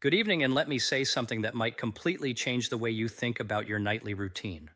Good evening, and let me say something that might completely change the way you think about your nightly routine.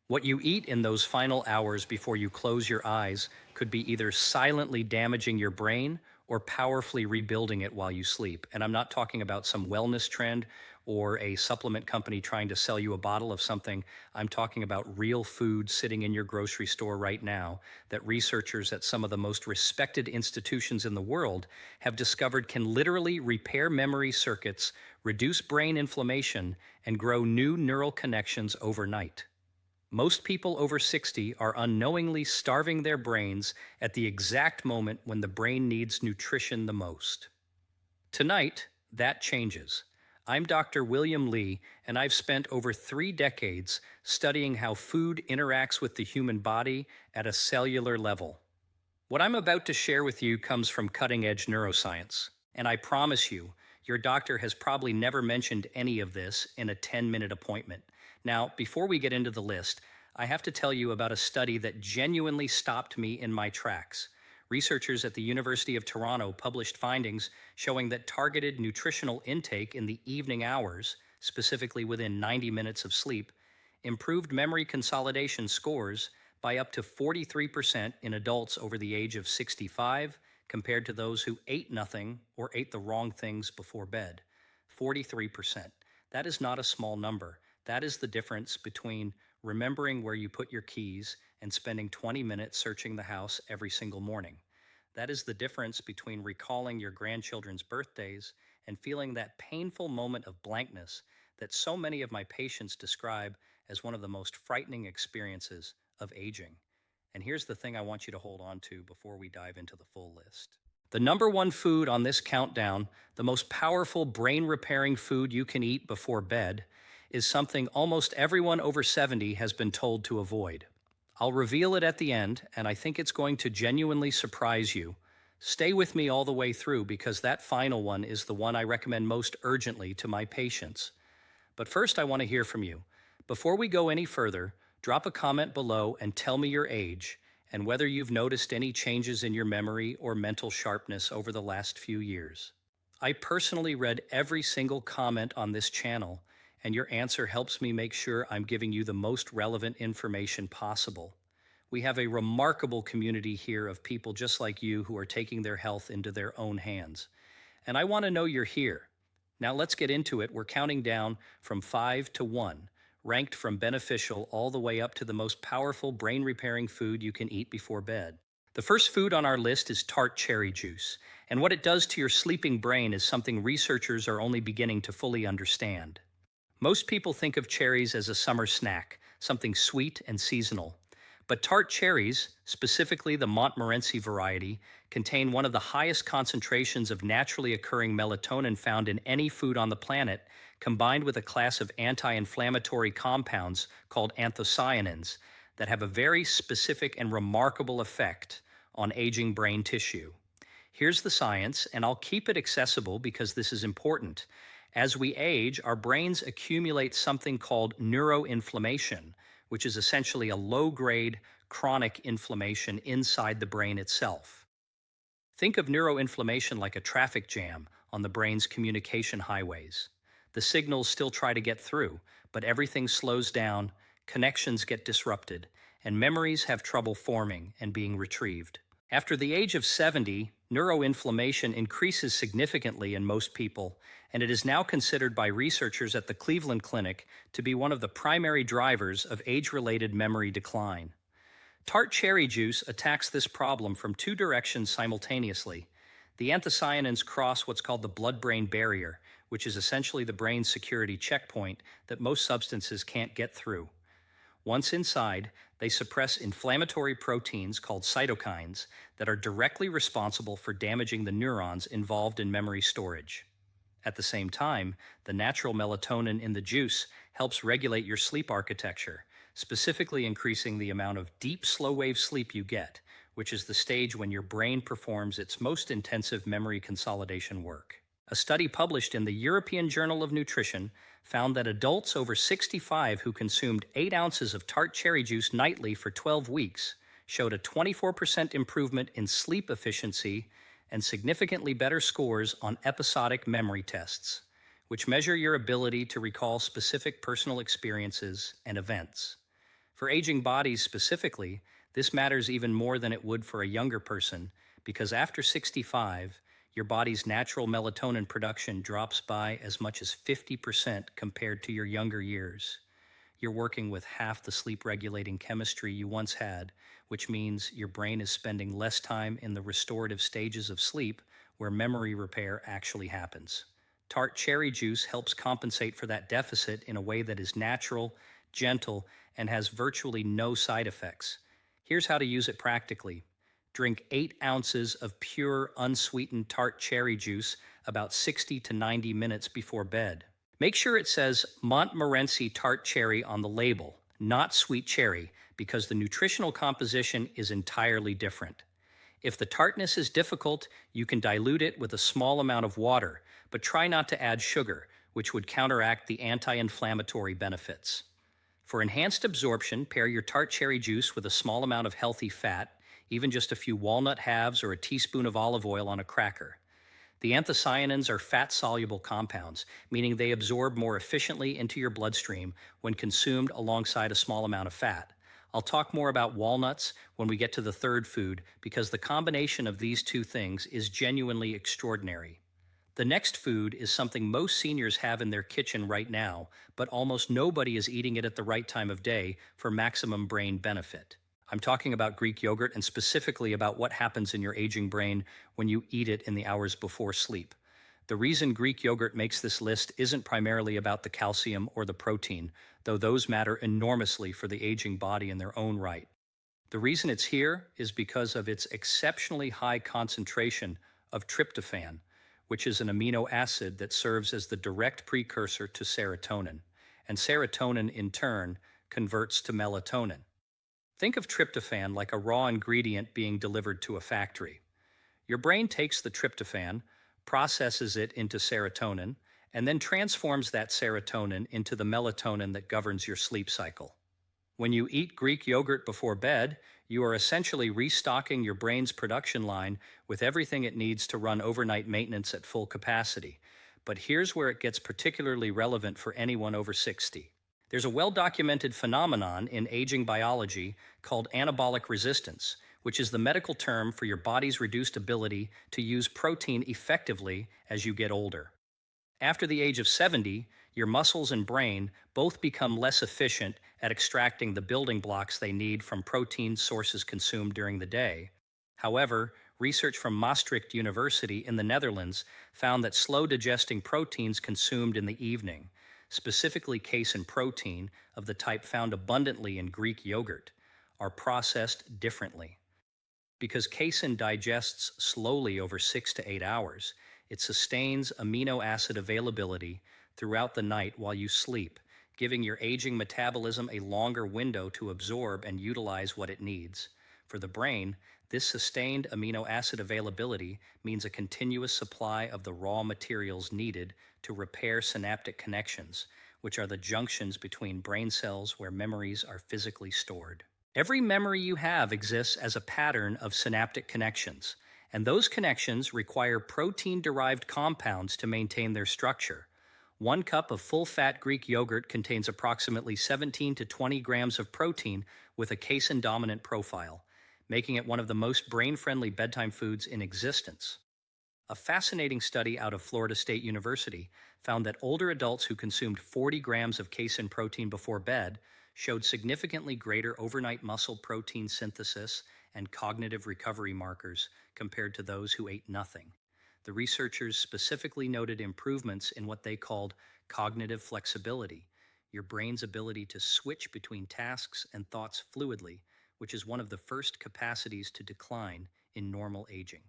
What you eat in those final hours before you close your eyes could be either silently damaging your brain or powerfully rebuilding it while you sleep. And I'm not talking about some wellness trend or a supplement company trying to sell you a bottle of something. I'm talking about real food sitting in your grocery store right now that researchers at some of the most respected institutions in the world have discovered can literally repair memory circuits, reduce brain inflammation, and grow new neural connections overnight. Most people over 60 are unknowingly starving their brains at the exact moment when the brain needs nutrition the most. Tonight, that changes. I'm Dr. William Lee, and I've spent over 3 decades studying how food interacts with the human body at a cellular level. What I'm about to share with you comes from cutting edge neuroscience, and I promise you, your doctor has probably never mentioned any of this in a 10-minute appointment. Now, before we get into the list, I have to tell you about a study that genuinely stopped me in my tracks. Researchers at the University of Toronto published findings showing that targeted nutritional intake in the evening hours, specifically within 90 minutes of sleep, improved memory consolidation scores by up to 43% in adults over the age of 65 compared to those who ate nothing or ate the wrong things before bed. 43%. That is not a small number. That is the difference between remembering where you put your keys and spending 20 minutes searching the house every single morning. That is the difference between recalling your grandchildren's birthdays and feeling that painful moment of blankness that so many of my patients describe as one of the most frightening experiences of aging. And here's the thing I want you to hold on to before we dive into the full list. The number one food on this countdown, the most powerful brain repairing food you can eat before bed, is something almost everyone over 70 has been told to avoid. I'll reveal it at the end, and I think it's going to genuinely surprise you. Stay with me all the way through because that final one is the one I recommend most urgently to my patients. But first, I want to hear from you. Before we go any further, drop a comment below and tell me your age and whether you've noticed any changes in your memory or mental sharpness over the last few years. I personally read every single comment on this channel, and your answer helps me make sure I'm giving you the most relevant information possible. We have a remarkable community here of people just like you who are taking their health into their own hands. And I want to know you're here. Now let's get into it. We're counting down from 5 to 1, ranked from beneficial all the way up to the most powerful brain-repairing food you can eat before bed. The first food on our list is tart cherry juice, and what it does to your sleeping brain is something researchers are only beginning to fully understand. Most people think of cherries as a summer snack, something sweet and seasonal. But tart cherries, specifically the Montmorency variety, contain one of the highest concentrations of naturally occurring melatonin found in any food on the planet, combined with a class of anti-inflammatory compounds called anthocyanins that have a very specific and remarkable effect on aging brain tissue. Here's the science, and I'll keep it accessible because this is important. As we age, our brains accumulate something called neuroinflammation, which is essentially a low-grade chronic inflammation inside the brain itself. Think of neuroinflammation like a traffic jam on the brain's communication highways. The signals still try to get through, but everything slows down, connections get disrupted, and memories have trouble forming and being retrieved. After the age of 70, neuroinflammation increases significantly in most people, and it is now considered by researchers at the Cleveland Clinic to be one of the primary drivers of age-related memory decline. Tart cherry juice attacks this problem from two directions simultaneously. The anthocyanins cross what's called the blood-brain barrier, which is essentially the brain's security checkpoint that most substances can't get through. Once inside, they suppress inflammatory proteins called cytokines that are directly responsible for damaging the neurons involved in memory storage. At the same time, the natural melatonin in the juice helps regulate your sleep architecture, specifically increasing the amount of deep, slow-wave sleep you get, which is the stage when your brain performs its most intensive memory consolidation work. A study published in the European Journal of Nutrition found that adults over 65 who consumed 8 ounces of tart cherry juice nightly for 12 weeks showed a 24% improvement in sleep efficiency and significantly better scores on episodic memory tests. which measure your ability to recall specific personal experiences and events. For aging bodies specifically, this matters even more than it would for a younger person because after 65, your body's natural melatonin production drops by as much as 50% compared to your younger years. You're working with half the sleep regulating chemistry you once had, which means your brain is spending less time in the restorative stages of sleep where memory repair actually happens. Tart cherry juice helps compensate for that deficit in a way that is natural, gentle, and has virtually no side effects. Here's how to use it practically. Drink 8 ounces of pure, unsweetened tart cherry juice about 60 to 90 minutes before bed. Make sure it says Montmorency tart cherry on the label, not sweet cherry, because the nutritional composition is entirely different. If the tartness is difficult, you can dilute it with a small amount of water, but try not to add sugar, which would counteract the anti-inflammatory benefits. For enhanced absorption, pair your tart cherry juice with a small amount of healthy fat, even just a few walnut halves or a teaspoon of olive oil on a cracker. The anthocyanins are fat-soluble compounds, meaning they absorb more efficiently into your bloodstream when consumed alongside a small amount of fat. I'll talk more about walnuts when we get to the third food because the combination of these two things is genuinely extraordinary. The next food is something most seniors have in their kitchen right now, but almost nobody is eating it at the right time of day for maximum brain benefit. I'm talking about Greek yogurt and specifically about what happens in your aging brain when you eat it in the hours before sleep. The reason Greek yogurt makes this list isn't primarily about the calcium or the protein, though those matter enormously for the aging body in their own right. The reason it's here is because of its exceptionally high concentration of tryptophan, which is an amino acid that serves as the direct precursor to serotonin, and serotonin in turn converts to melatonin. Think of tryptophan like a raw ingredient being delivered to a factory. Your brain takes the tryptophan, processes it into serotonin, and then transforms that serotonin into the melatonin that governs your sleep cycle. When you eat Greek yogurt before bed, you are essentially restocking your brain's production line with everything it needs to run overnight maintenance at full capacity. But here's where it gets particularly relevant for anyone over 60. There's a well-documented phenomenon in aging biology called anabolic resistance, which is the medical term for your body's reduced ability to use protein effectively as you get older. After the age of 70, your muscles and brain both become less efficient at extracting the building blocks they need from protein sources consumed during the day. However, research from Maastricht University in the Netherlands found that slow digesting proteins consumed in the evening, specifically casein protein of the type found abundantly in Greek yogurt, are processed differently. Because casein digests slowly over 6 to 8 hours, it sustains amino acid availability throughout the night while you sleep, giving your aging metabolism a longer window to absorb and utilize what it needs. For the brain, this sustained amino acid availability means a continuous supply of the raw materials needed to repair synaptic connections, which are the junctions between brain cells where memories are physically stored. Every memory you have exists as a pattern of synaptic connections, and those connections require protein-derived compounds to maintain their structure. 1 cup of full-fat Greek yogurt contains approximately 17 to 20 grams of protein with a casein-dominant profile, making it one of the most brain-friendly bedtime foods in existence. A fascinating study out of Florida State University found that older adults who consumed 40 grams of casein protein before bed showed significantly greater overnight muscle protein synthesis and cognitive recovery markers compared to those who ate nothing. The researchers specifically noted improvements in what they called cognitive flexibility, your brain's ability to switch between tasks and thoughts fluidly, which is one of the first capacities to decline in normal aging.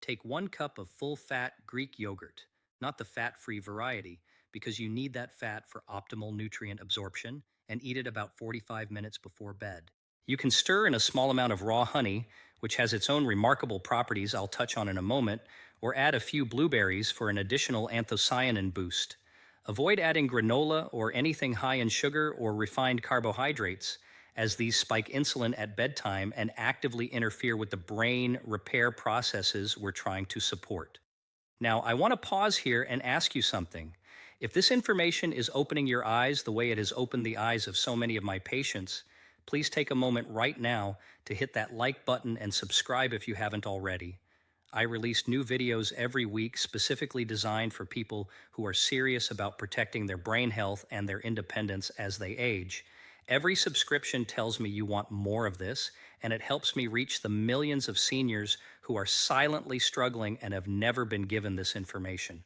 Take 1 cup of full-fat Greek yogurt, not the fat-free variety, because you need that fat for optimal nutrient absorption, and eat it about 45 minutes before bed. You can stir in a small amount of raw honey, which has its own remarkable properties I'll touch on in a moment, or add a few blueberries for an additional anthocyanin boost. Avoid adding granola or anything high in sugar or refined carbohydrates, as these spike insulin at bedtime and actively interfere with the brain repair processes we're trying to support. Now, I want to pause here and ask you something. If this information is opening your eyes the way it has opened the eyes of so many of my patients, please take a moment right now to hit that like button and subscribe if you haven't already. I release new videos every week specifically designed for people who are serious about protecting their brain health and their independence as they age. Every subscription tells me you want more of this, and it helps me reach the millions of seniors who are silently struggling and have never been given this information.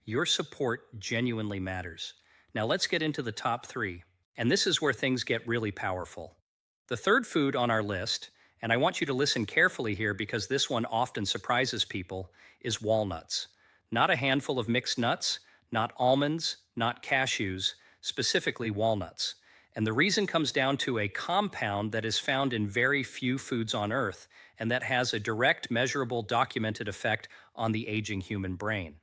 Your support genuinely matters. Now let's get into the top three. And this is where things get really powerful. The third food on our list, and I want you to listen carefully here because this one often surprises people, is walnuts. Not a handful of mixed nuts, not almonds, not cashews, specifically walnuts. And the reason comes down to a compound that is found in very few foods on Earth, and that has a direct, measurable, documented effect on the aging human brain.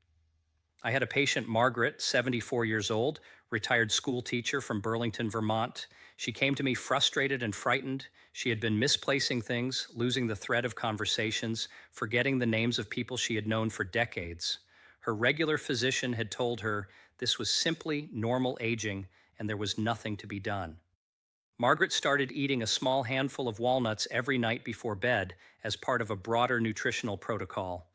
I had a patient, Margaret, 74 years old, retired school teacher from Burlington, Vermont. She came to me frustrated and frightened. She had been misplacing things, losing the thread of conversations, forgetting the names of people she had known for decades. Her regular physician had told her this was simply normal aging and there was nothing to be done. Margaret started eating a small handful of walnuts every night before bed as part of a broader nutritional protocol.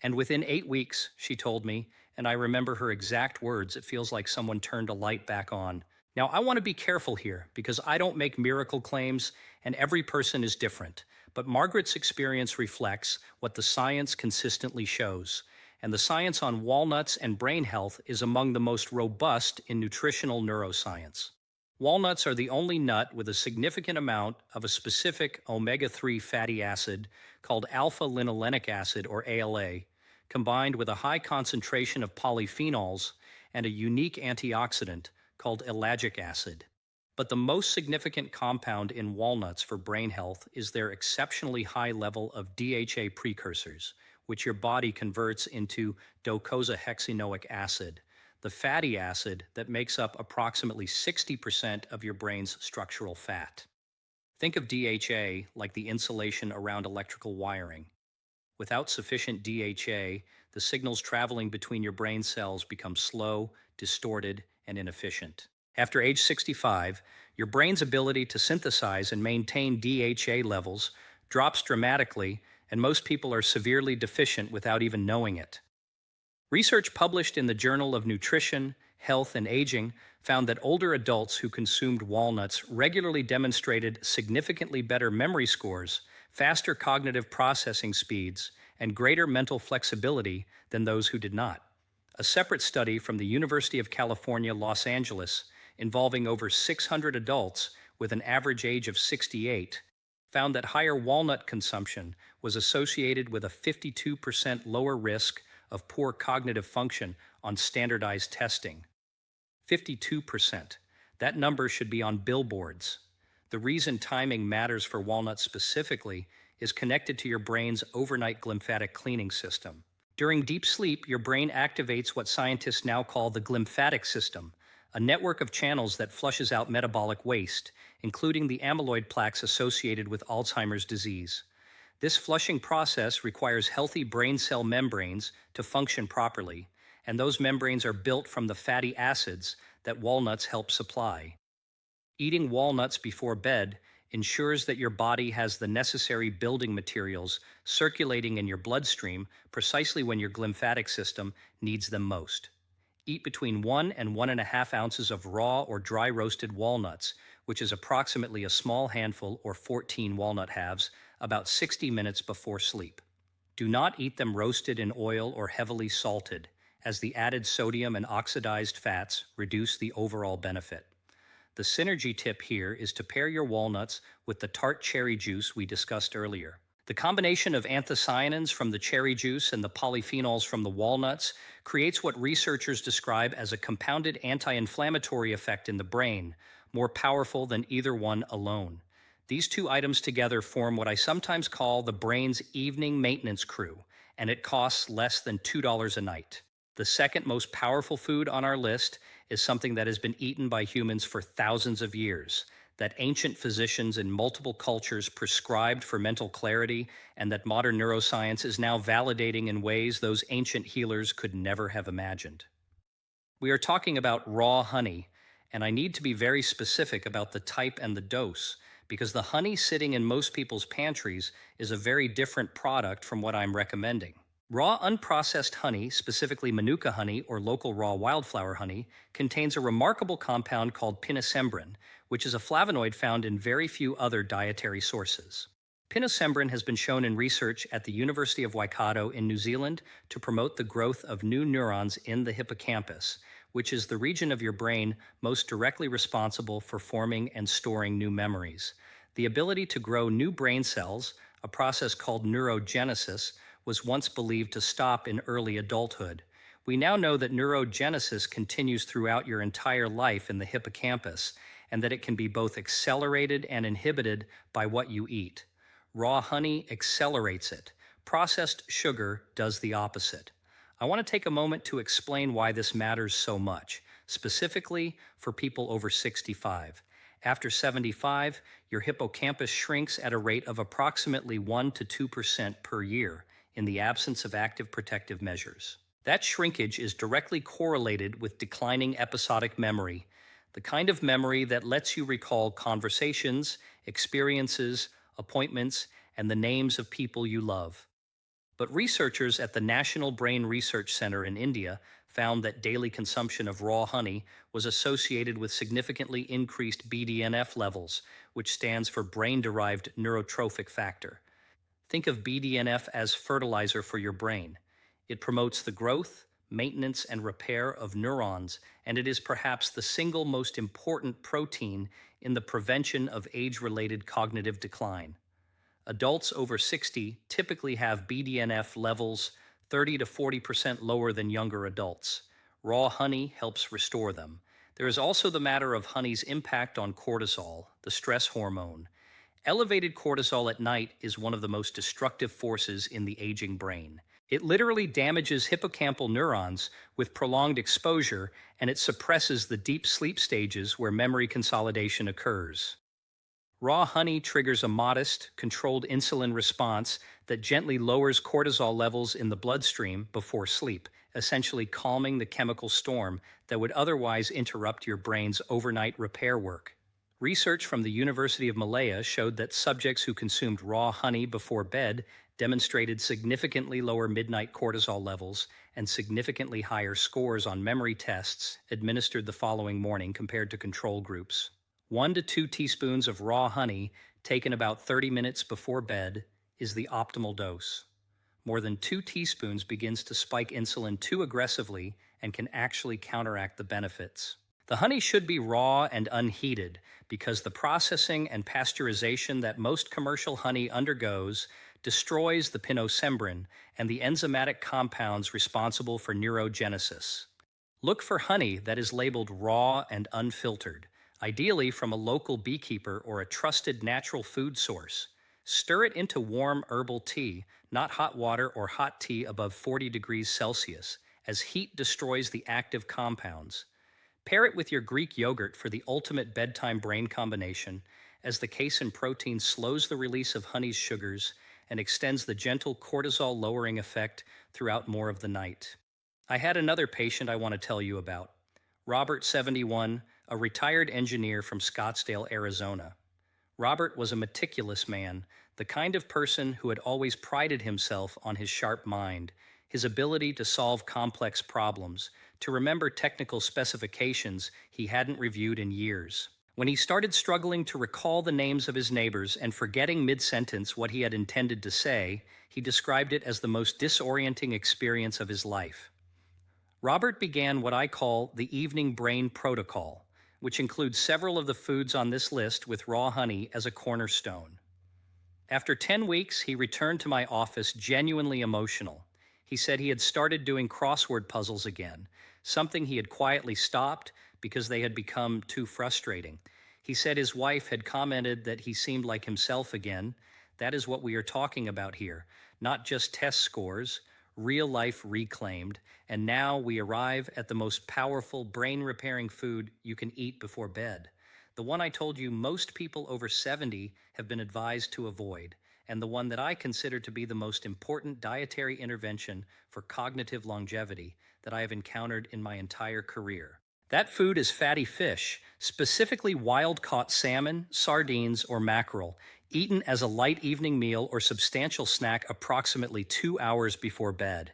And within 8 weeks, she told me, and I remember her exact words, it feels like someone turned a light back on. Now, I want to be careful here because I don't make miracle claims and every person is different. But Margaret's experience reflects what the science consistently shows. And the science on walnuts and brain health is among the most robust in nutritional neuroscience. Walnuts are the only nut with a significant amount of a specific omega-3 fatty acid called alpha-linolenic acid, or ALA, combined with a high concentration of polyphenols and a unique antioxidant called ellagic acid. But the most significant compound in walnuts for brain health is their exceptionally high level of DHA precursors, which your body converts into docosahexaenoic acid, the fatty acid that makes up approximately 60% of your brain's structural fat. Think of DHA like the insulation around electrical wiring. Without sufficient DHA, the signals traveling between your brain cells become slow, distorted, and inefficient. After age 65, your brain's ability to synthesize and maintain DHA levels drops dramatically, and most people are severely deficient without even knowing it. Research published in the Journal of Nutrition, Health, and Aging found that older adults who consumed walnuts regularly demonstrated significantly better memory scores, faster cognitive processing speeds, and greater mental flexibility than those who did not. A separate study from the University of California, Los Angeles, involving over 600 adults with an average age of 68, found that higher walnut consumption was associated with a 52% lower risk of poor cognitive function on standardized testing. 52%. That number should be on billboards. The reason timing matters for walnuts specifically is connected to your brain's overnight glymphatic cleaning system. During deep sleep, your brain activates what scientists now call the glymphatic system, a network of channels that flushes out metabolic waste, including the amyloid plaques associated with Alzheimer's disease. This flushing process requires healthy brain cell membranes to function properly, and those membranes are built from the fatty acids that walnuts help supply. Eating walnuts before bed ensures that your body has the necessary building materials circulating in your bloodstream precisely when your glymphatic system needs them most. Eat between 1 and 1.5 ounces of raw or dry roasted walnuts, which is approximately a small handful or 14 walnut halves, about 60 minutes before sleep. Do not eat them roasted in oil or heavily salted, as the added sodium and oxidized fats reduce the overall benefit. The synergy tip here is to pair your walnuts with the tart cherry juice we discussed earlier. The combination of anthocyanins from the cherry juice and the polyphenols from the walnuts creates what researchers describe as a compounded anti-inflammatory effect in the brain, more powerful than either one alone. These two items together form what I sometimes call the brain's evening maintenance crew, and it costs less than $2 a night. The second most powerful food on our list is something that has been eaten by humans for thousands of years, that ancient physicians in multiple cultures prescribed for mental clarity, and that modern neuroscience is now validating in ways those ancient healers could never have imagined. We are talking about raw honey, and I need to be very specific about the type and the dose, because the honey sitting in most people's pantries is a very different product from what I'm recommending. Raw unprocessed honey, specifically manuka honey or local raw wildflower honey, contains a remarkable compound called pinosembrin, which is a flavonoid found in very few other dietary sources. Pinosembrin has been shown in research at the University of Waikato in New Zealand to promote the growth of new neurons in the hippocampus, which is the region of your brain most directly responsible for forming and storing new memories. The ability to grow new brain cells, a process called neurogenesis, was once believed to stop in early adulthood. We now know that neurogenesis continues throughout your entire life in the hippocampus, and that it can be both accelerated and inhibited by what you eat. Raw honey accelerates it. Processed sugar does the opposite. I want to take a moment to explain why this matters so much, specifically for people over 65. After 75, your hippocampus shrinks at a rate of approximately 1 to 2% per year in the absence of active protective measures. That shrinkage is directly correlated with declining episodic memory, the kind of memory that lets you recall conversations, experiences, appointments, and the names of people you love. But researchers at the National Brain Research Center in India found that daily consumption of raw honey was associated with significantly increased BDNF levels, which stands for brain-derived neurotrophic factor. Think of BDNF as fertilizer for your brain. It promotes the growth, maintenance, and repair of neurons, and it is perhaps the single most important protein in the prevention of age-related cognitive decline. Adults over 60 typically have BDNF levels 30 to 40% lower than younger adults. Raw honey helps restore them. There is also the matter of honey's impact on cortisol, the stress hormone. Elevated cortisol at night is one of the most destructive forces in the aging brain. It literally damages hippocampal neurons with prolonged exposure, and it suppresses the deep sleep stages where memory consolidation occurs. Raw honey triggers a modest, controlled insulin response that gently lowers cortisol levels in the bloodstream before sleep, essentially calming the chemical storm that would otherwise interrupt your brain's overnight repair work. Research from the University of Malaya showed that subjects who consumed raw honey before bed demonstrated significantly lower midnight cortisol levels and significantly higher scores on memory tests administered the following morning compared to control groups. 1 to 2 teaspoons of raw honey taken about 30 minutes before bed is the optimal dose. More than 2 teaspoons begins to spike insulin too aggressively and can actually counteract the benefits. The honey should be raw and unheated because the processing and pasteurization that most commercial honey undergoes destroys the pinosembrin and the enzymatic compounds responsible for neurogenesis. Look for honey that is labeled raw and unfiltered, ideally from a local beekeeper or a trusted natural food source. Stir it into warm herbal tea, not hot water or hot tea above 40 degrees Celsius, as heat destroys the active compounds. Pair it with your Greek yogurt for the ultimate bedtime brain combination, as the casein protein slows the release of honey's sugars and extends the gentle cortisol-lowering effect throughout more of the night. I had another patient I want to tell you about. Robert, 71, a retired engineer from Scottsdale, Arizona. Robert was a meticulous man, the kind of person who had always prided himself on his sharp mind, his ability to solve complex problems, to remember technical specifications he hadn't reviewed in years. When he started struggling to recall the names of his neighbors and forgetting mid-sentence what he had intended to say, he described it as the most disorienting experience of his life. Robert began what I call the evening brain protocol, which includes several of the foods on this list with raw honey as a cornerstone. After 10 weeks, he returned to my office genuinely emotional. He said he had started doing crossword puzzles again, something he had quietly stopped because they had become too frustrating. He said his wife had commented that he seemed like himself again. That is what we are talking about here, not just test scores, real life reclaimed, and now we arrive at the most powerful brain-repairing food you can eat before bed. The one I told you most people over 70 have been advised to avoid, and the one that I consider to be the most important dietary intervention for cognitive longevity, that I have encountered in my entire career. That food is fatty fish, specifically wild-caught salmon, sardines, or mackerel, eaten as a light evening meal or substantial snack approximately 2 hours before bed.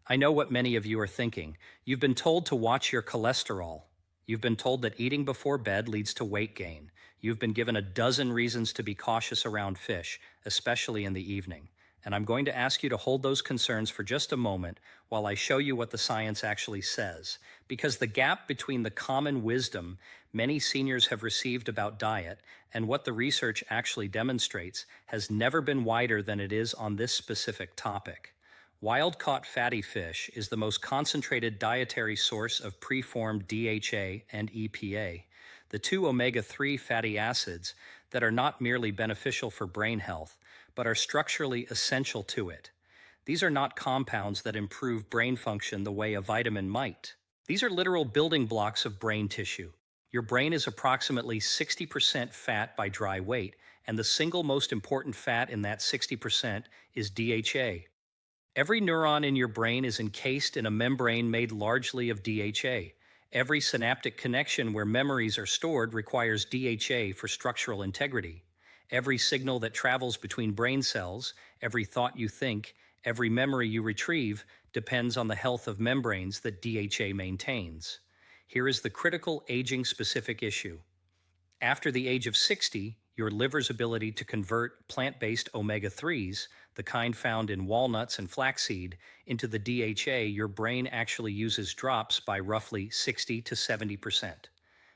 I know what many of you are thinking. You've been told to watch your cholesterol. You've been told that eating before bed leads to weight gain. You've been given a dozen reasons to be cautious around fish, especially in the evening. And I'm going to ask you to hold those concerns for just a moment while I show you what the science actually says. Because the gap between the common wisdom many seniors have received about diet and what the research actually demonstrates has never been wider than it is on this specific topic. Wild-caught fatty fish is the most concentrated dietary source of preformed DHA and EPA, the two omega-3 fatty acids that are not merely beneficial for brain health, but are structurally essential to it. These are not compounds that improve brain function the way a vitamin might. These are literal building blocks of brain tissue. Your brain is approximately 60% fat by dry weight, and the single most important fat in that 60% is DHA. Every neuron in your brain is encased in a membrane made largely of DHA. Every synaptic connection where memories are stored requires DHA for structural integrity. Every signal that travels between brain cells, every thought you think, every memory you retrieve depends on the health of membranes that DHA maintains. Here is the critical aging-specific issue. After the age of 60, your liver's ability to convert plant-based omega-3s, the kind found in walnuts and flaxseed, into the DHA your brain actually uses drops by roughly 60 to 70%.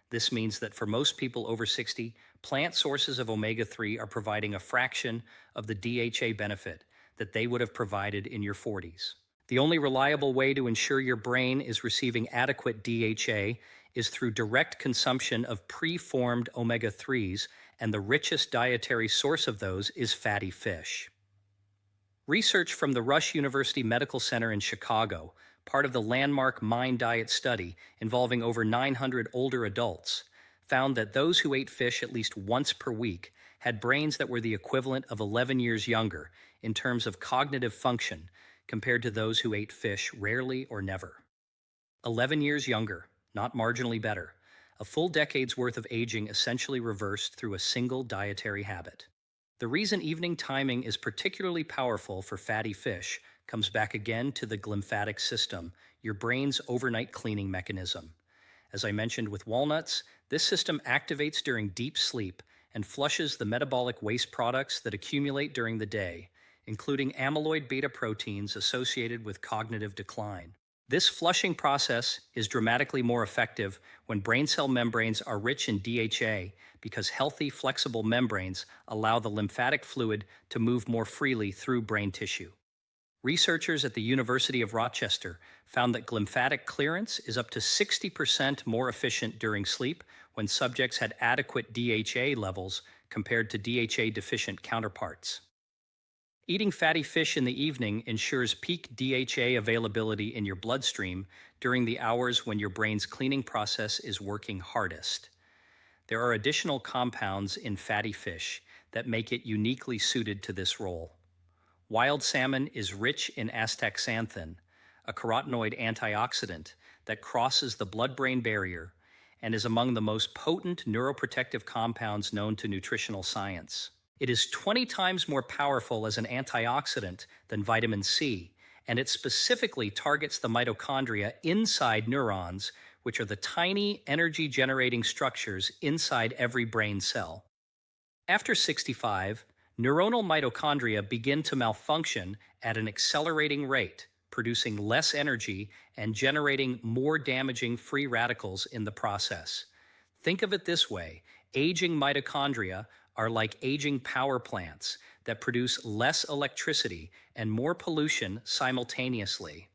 This means that for most people over 60, plant sources of omega-3 are providing a fraction of the DHA benefit that they would have provided in your 40s. The only reliable way to ensure your brain is receiving adequate DHA is through direct consumption of preformed omega-3s, and the richest dietary source of those is fatty fish. Research from the Rush University Medical Center in Chicago, part of the landmark Mind Diet study involving over 900 older adults, found that those who ate fish at least once per week had brains that were the equivalent of 11 years younger in terms of cognitive function compared to those who ate fish rarely or never. 11 years younger, not marginally better. A full decade's worth of aging essentially reversed through a single dietary habit. The reason evening timing is particularly powerful for fatty fish comes back again to the glymphatic system, your brain's overnight cleaning mechanism. As I mentioned with walnuts, this system activates during deep sleep and flushes the metabolic waste products that accumulate during the day, including amyloid beta proteins associated with cognitive decline. This flushing process is dramatically more effective when brain cell membranes are rich in DHA because healthy, flexible membranes allow the lymphatic fluid to move more freely through brain tissue. Researchers at the University of Rochester found that glymphatic clearance is up to 60% more efficient during sleep when subjects had adequate DHA levels compared to DHA-deficient counterparts. Eating fatty fish in the evening ensures peak DHA availability in your bloodstream during the hours when your brain's cleaning process is working hardest. There are additional compounds in fatty fish that make it uniquely suited to this role. Wild salmon is rich in astaxanthin, a carotenoid antioxidant that crosses the blood-brain barrier and is among the most potent neuroprotective compounds known to nutritional science. It is 20 times more powerful as an antioxidant than vitamin C, and it specifically targets the mitochondria inside neurons, which are the tiny energy-generating structures inside every brain cell. After 65, neuronal mitochondria begin to malfunction at an accelerating rate, producing less energy and generating more damaging free radicals in the process. Think of it this way: aging mitochondria are like aging power plants that produce less electricity and more pollution simultaneously.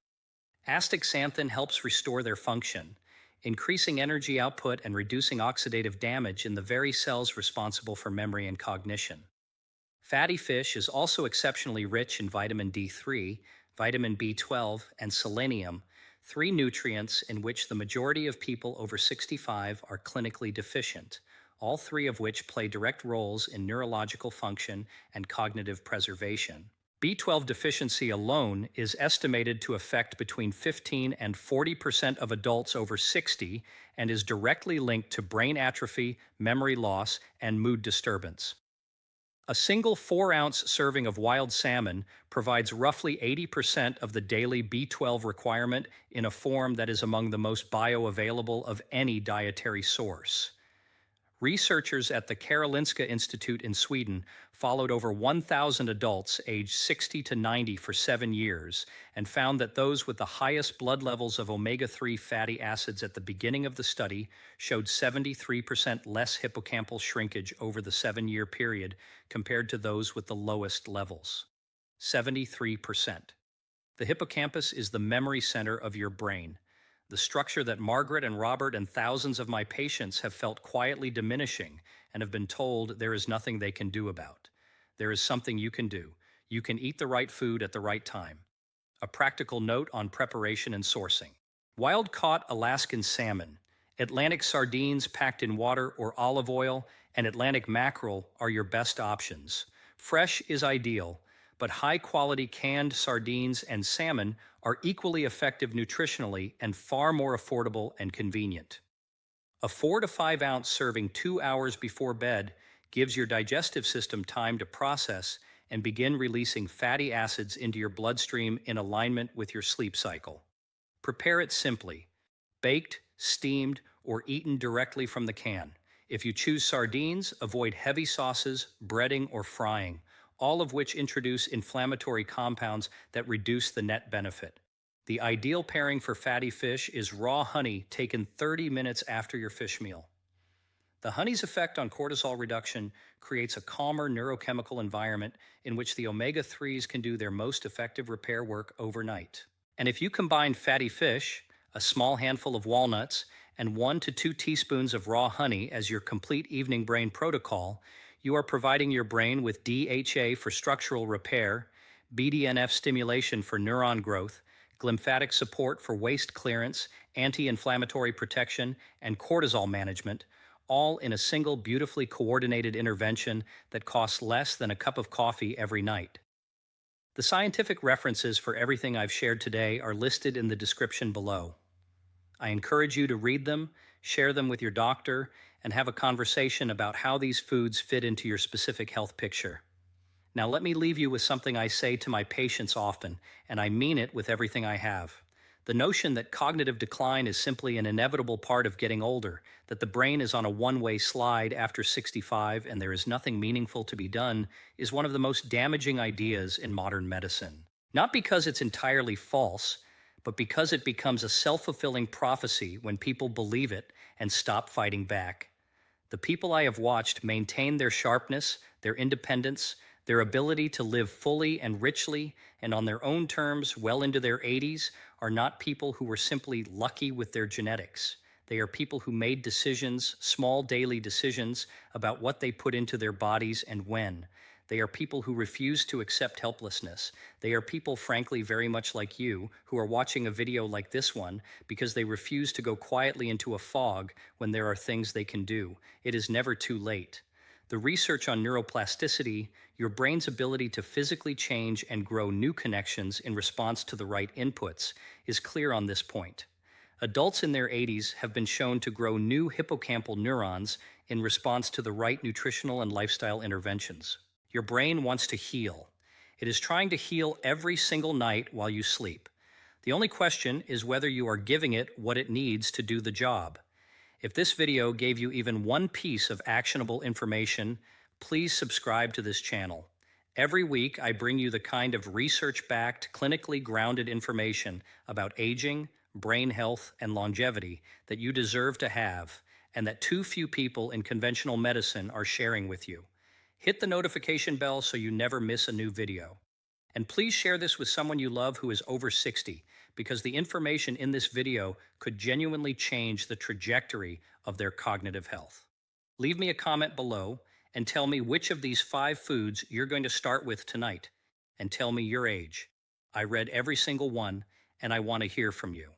Astaxanthin helps restore their function, increasing energy output and reducing oxidative damage in the very cells responsible for memory and cognition. Fatty fish is also exceptionally rich in vitamin D3, vitamin B12, and selenium, three nutrients in which the majority of people over 65 are clinically deficient, all three of which play direct roles in neurological function and cognitive preservation. B12 deficiency alone is estimated to affect between 15 and 40% of adults over 60 and is directly linked to brain atrophy, memory loss, and mood disturbance. A single 4-ounce serving of wild salmon provides roughly 80% of the daily B12 requirement in a form that is among the most bioavailable of any dietary source. Researchers at the Karolinska Institute in Sweden followed over 1,000 adults aged 60 to 90 for 7 years and found that those with the highest blood levels of omega-3 fatty acids at the beginning of the study showed 73% less hippocampal shrinkage over the 7-year period compared to those with the lowest levels. 73%. The hippocampus is the memory center of your brain. The structure that Margaret and Robert and thousands of my patients have felt quietly diminishing and have been told there is nothing they can do about. There is something you can do. You can eat the right food at the right time. A practical note on preparation and sourcing. Wild-caught Alaskan salmon, Atlantic sardines packed in water or olive oil, and Atlantic mackerel are your best options. Fresh is ideal, but high-quality canned sardines and salmon are equally effective nutritionally and far more affordable and convenient. A 4 to 5 ounce serving 2 hours before bed gives your digestive system time to process and begin releasing fatty acids into your bloodstream in alignment with your sleep cycle. Prepare it simply: baked, steamed, or eaten directly from the can. If you choose sardines, avoid heavy sauces, breading, or frying, all of which introduce inflammatory compounds that reduce the net benefit. The ideal pairing for fatty fish is raw honey taken 30 minutes after your fish meal. The honey's effect on cortisol reduction creates a calmer neurochemical environment in which the omega-3s can do their most effective repair work overnight. And if you combine fatty fish, a small handful of walnuts, and 1 to 2 teaspoons of raw honey as your complete evening brain protocol, you are providing your brain with DHA for structural repair, BDNF stimulation for neuron growth, glymphatic support for waste clearance, anti-inflammatory protection, and cortisol management, all in a single beautifully coordinated intervention that costs less than a cup of coffee every night. The scientific references for everything I've shared today are listed in the description below. I encourage you to read them, share them with your doctor, and have a conversation about how these foods fit into your specific health picture. Now let me leave you with something I say to my patients often, and I mean it with everything I have. The notion that cognitive decline is simply an inevitable part of getting older, that the brain is on a one-way slide after 65 and there is nothing meaningful to be done, is one of the most damaging ideas in modern medicine. Not because it's entirely false, but because it becomes a self-fulfilling prophecy when people believe it and stop fighting back. The people I have watched maintain their sharpness, their independence, their ability to live fully and richly and on their own terms well into their 80s are not people who were simply lucky with their genetics. They are people who made decisions, small daily decisions, about what they put into their bodies and when. They are people who refuse to accept helplessness. They are people, frankly, very much like you, who are watching a video like this one because they refuse to go quietly into a fog when there are things they can do. It is never too late. The research on neuroplasticity, your brain's ability to physically change and grow new connections in response to the right inputs, is clear on this point. Adults in their 80s have been shown to grow new hippocampal neurons in response to the right nutritional and lifestyle interventions. Your brain wants to heal. It is trying to heal every single night while you sleep. The only question is whether you are giving it what it needs to do the job. If this video gave you even one piece of actionable information, please subscribe to this channel. Every week, I bring you the kind of research-backed, clinically grounded information about aging, brain health, and longevity that you deserve to have, and that too few people in conventional medicine are sharing with you. Hit the notification bell so you never miss a new video. And please share this with someone you love who is over 60, because the information in this video could genuinely change the trajectory of their cognitive health. Leave me a comment below and tell me which of these 5 foods you're going to start with tonight, and tell me your age. I read every single one, and I want to hear from you.